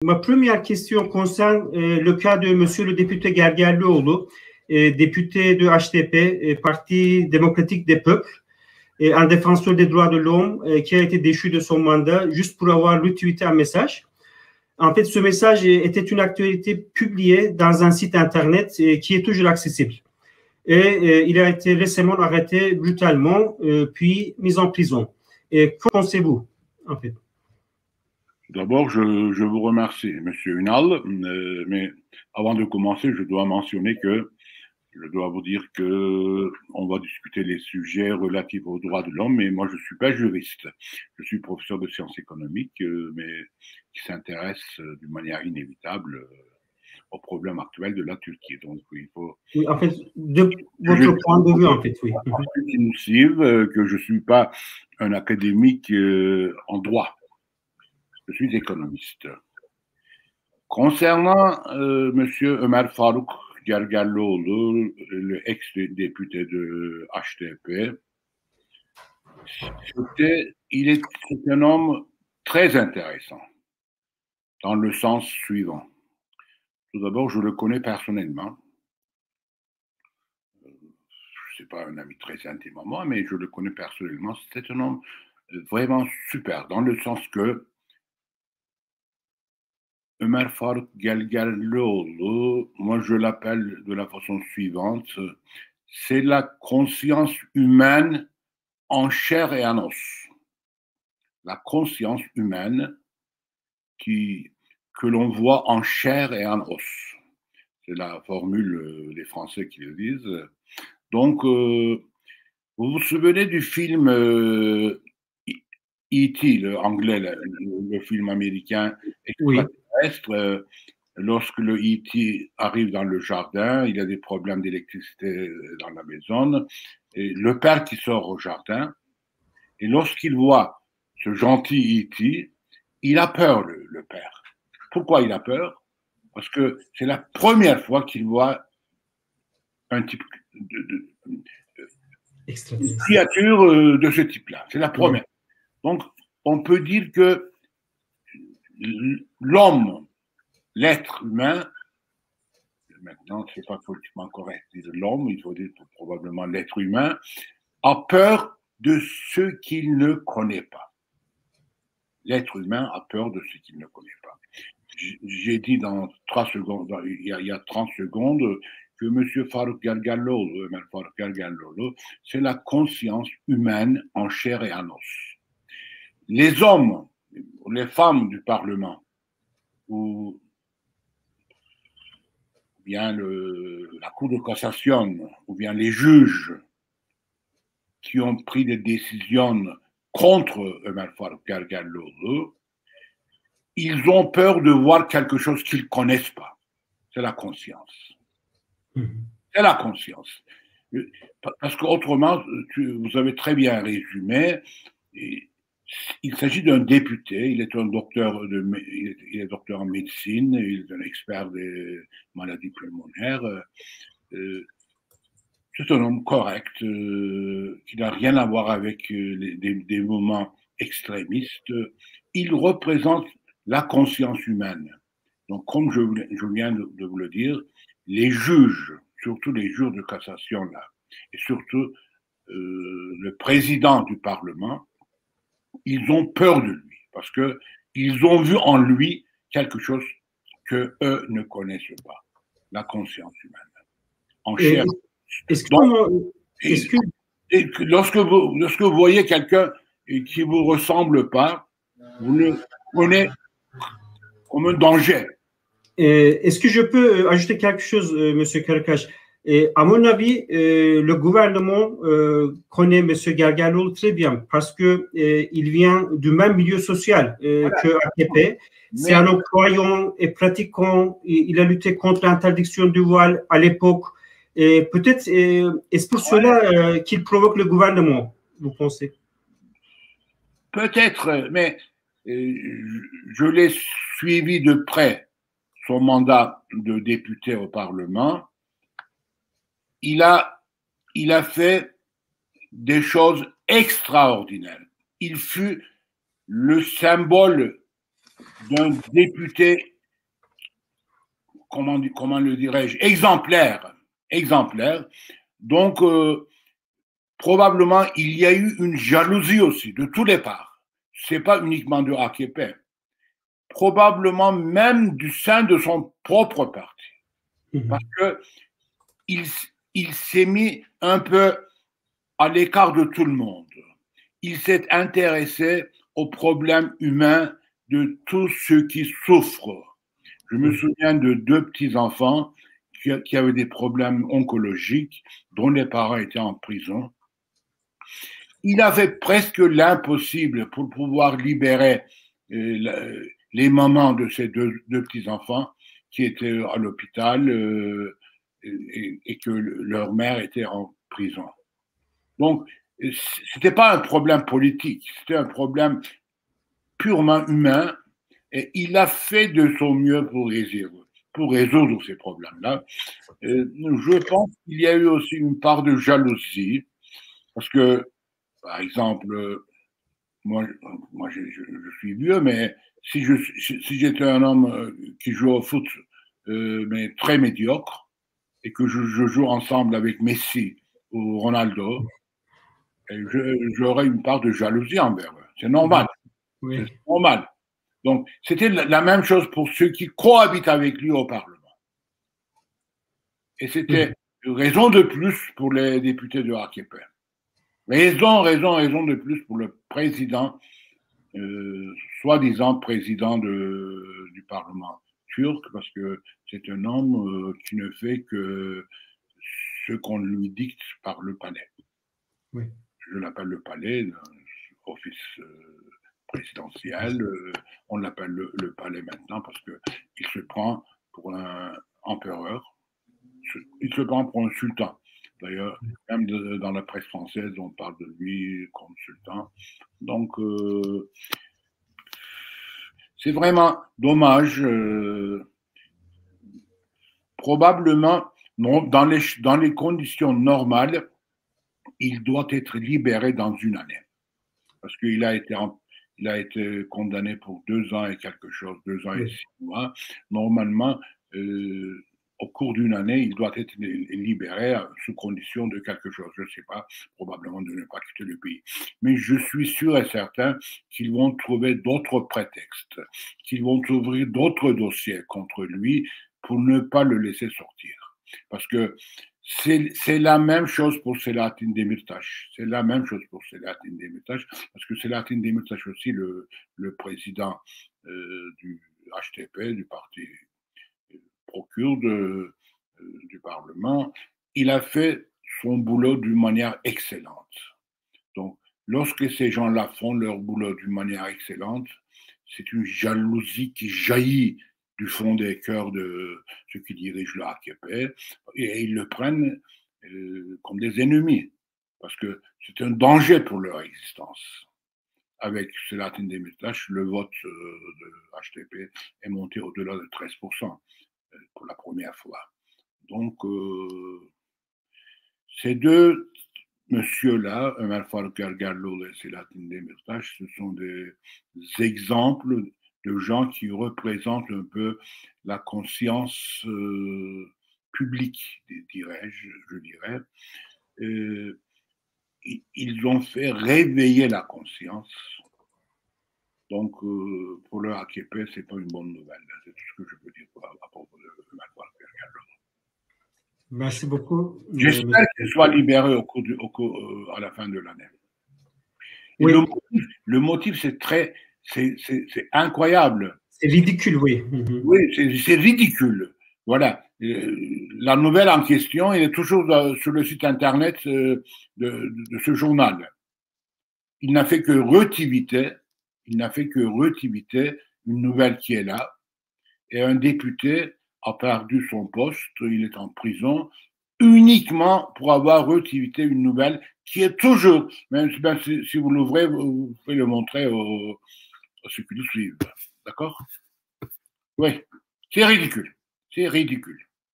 Ma première question concerne le cas de monsieur le député Gergerlioğlu, député de HDP, Parti démocratique des peuples, un défenseur des droits de l'homme qui a été déchu de son mandat juste pour avoir retweeté un message. En fait, ce message était une actualité publiée dans un site internet qui est toujours accessible. Et il a été récemment arrêté brutalement, puis mis en prison. Et qu'en pensez-vous, en fait? D'abord, je vous remercie, Monsieur Unal, mais avant de commencer, je dois mentionner que je dois vous dire que on va discuter les sujets relatifs aux droits de l'homme, mais moi je suis pas juriste. Je suis professeur de sciences économiques, mais qui s'intéresse d'une manière inévitable au problème actuel de la Turquie. Donc il faut. Oui, en fait, de votre point de vue, en fait, oui. Qui nous suivent, que je suis pas un académique en droit. Je suis économiste. Concernant Monsieur Ömer Faruk Gergerlioğlu, le ex-député de HDP, c'est un homme très intéressant, dans le sens suivant. Tout d'abord, je le connais personnellement. Je ne suis pas un ami très intime à moi, mais je le connais personnellement. C'est un homme vraiment super, dans le sens que Ömer Faruk Gergerlioğlu, moi je l'appelle de la façon suivante, c'est la conscience humaine en chair et en os. La conscience humaine que l'on voit en chair et en os. C'est la formule des Français qui le disent. Donc, vous vous souvenez du film E.T., le anglais, le film américain extraterrestre, lorsque le E.T. arrive dans le jardin, il y a des problèmes d'électricité dans la maison, et le père qui sort au jardin, et lorsqu'il voit ce gentil E.T., il a peur, le père. Pourquoi il a peur? Parce que c'est la première fois qu'il voit un type une créature de ce type-là. C'est la première. Donc, on peut dire que l'homme, l'être humain, maintenant, c'est pas politiquement correct de dire l'homme, il faut dire probablement l'être humain, a peur de ce qu'il ne connaît pas. L'être humain a peur de ce qu'il ne connaît pas. J'ai dit dans 3 secondes, il y a 30 secondes, que M. Faruk Gergerlioğlu, c'est la conscience humaine en chair et en os. Les hommes, les femmes du Parlement, ou bien la Cour de cassation, ou bien les juges qui ont pris des décisions contre Ömer Faruk Gergerlioğlu, ils ont peur de voir quelque chose qu'ils ne connaissent pas. C'est la conscience. C'est la conscience. Parce qu'autrement, vous avez très bien résumé, il s'agit d'un député, il est docteur en médecine, il est un expert des maladies pulmonaires. C'est un homme correct, qui n'a rien à voir avec des mouvements extrémistes. Il représente la conscience humaine. Donc, comme je viens de vous le dire, les juges, surtout les juges de cassation, là, et surtout le président du Parlement, ils ont peur de lui, parce qu'ils ont vu en lui quelque chose qu'eux ne connaissent pas, la conscience humaine. En chair. Lorsque vous voyez quelqu'un qui ne vous ressemble pas, vous le prenez comme un danger. Est-ce que je peux ajouter quelque chose, M. Karakaş? À mon avis, le gouvernement connaît M. Gergerlioğlu très bien parce qu'il vient du même milieu social que AKP. C'est un homme croyant et pratiquant. Il a lutté contre l'interdiction du voile à l'époque. Peut-être est-ce pour cela qu'il provoque le gouvernement, vous pensez? Peut-être, mais je l'ai suivi de près, son mandat de député au Parlement. Il a fait des choses extraordinaires. Il fut le symbole d'un député, comment le dirais-je, exemplaire. Donc, probablement, il y a eu une jalousie aussi, de tous les parts. Ce n'est pas uniquement de AKP. Probablement même du sein de son propre parti. Parce qu'il s'est mis un peu à l'écart de tout le monde. Il s'est intéressé aux problèmes humains de tous ceux qui souffrent. Je me souviens de 2 petits-enfants qui avaient des problèmes oncologiques, dont les parents étaient en prison. Il a fait presque l'impossible pour pouvoir libérer les mamans de ces deux petits-enfants qui étaient à l'hôpital et que leur mère était en prison. Donc, c'était pas un problème politique, c'était un problème purement humain et il a fait de son mieux pour résoudre ces problèmes-là. Je pense qu'il y a eu aussi une part de jalousie parce que, par exemple, moi je suis vieux, mais si j'étais un homme qui joue au foot, mais très médiocre, et que je joue ensemble avec Messi ou Ronaldo, j'aurais une part de jalousie envers eux. C'est normal. Oui. C'est normal. Donc, c'était la même chose pour ceux qui cohabitent avec lui au Parlement. Et c'était une raison de plus pour les députés de AKP. Raison de plus pour le président, soi-disant président du Parlement turc, parce que c'est un homme qui ne fait que ce qu'on lui dicte par le palais. Oui. Je l'appelle le palais, l'office présidentiel, on l'appelle le palais maintenant parce qu'il se prend pour un empereur, il se prend pour un sultan. D'ailleurs, même dans la presse française, on parle de lui comme sultan. Donc, c'est vraiment dommage. Probablement, non, dans les conditions normales, il doit être libéré dans une année. Parce qu'il a été condamné pour 2 ans et quelque chose, 2 ans et 6 mois. Normalement, au cours d'une année, il doit être libéré sous condition de quelque chose. Je ne sais pas, probablement de ne pas quitter le pays. Mais je suis sûr et certain qu'ils vont trouver d'autres prétextes, qu'ils vont ouvrir d'autres dossiers contre lui pour ne pas le laisser sortir. Parce que c'est la même chose pour Selahattin Demirtas. C'est la même chose pour Selahattin Demirtas, parce que Selahattin Demirtas aussi, le président du HDP, du parti pro-kurde du Parlement, il a fait son boulot d'une manière excellente. Donc, lorsque ces gens-là font leur boulot d'une manière excellente, c'est une jalousie qui jaillit du fond des cœurs de ceux qui dirigent le AKP, et ils le prennent comme des ennemis, parce que c'est un danger pour leur existence. Avec Selahattin Demirtas, le vote de HDP est monté au-delà de 13% pour la première fois. Donc, ces 2 messieurs-là, Ömer Faruk Gergerlioğlu et Selahattin Demirtas, ce sont des exemples de gens qui représentent un peu la conscience publique, je dirais. Ils ont fait réveiller la conscience. Donc, pour le AKP, ce n'est pas une bonne nouvelle. C'est tout ce que je peux dire à propos de Ömer Faruk Gergerlioğlu. Merci beaucoup. J'espère qu'il soit libéré à la fin de l'année. Oui. Le motif, c'est incroyable. C'est ridicule, oui. Oui, c'est ridicule. Voilà. La nouvelle en question, elle est toujours sur le site internet de ce journal. Il n'a fait que retweeter une nouvelle qui est là. Et un député a perdu son poste, il est en prison, uniquement pour avoir retweeté une nouvelle qui est toujours, même si vous l'ouvrez, vous pouvez le montrer à ceux qui nous suivent. D'accord? Oui, c'est ridicule. C'est ridicule.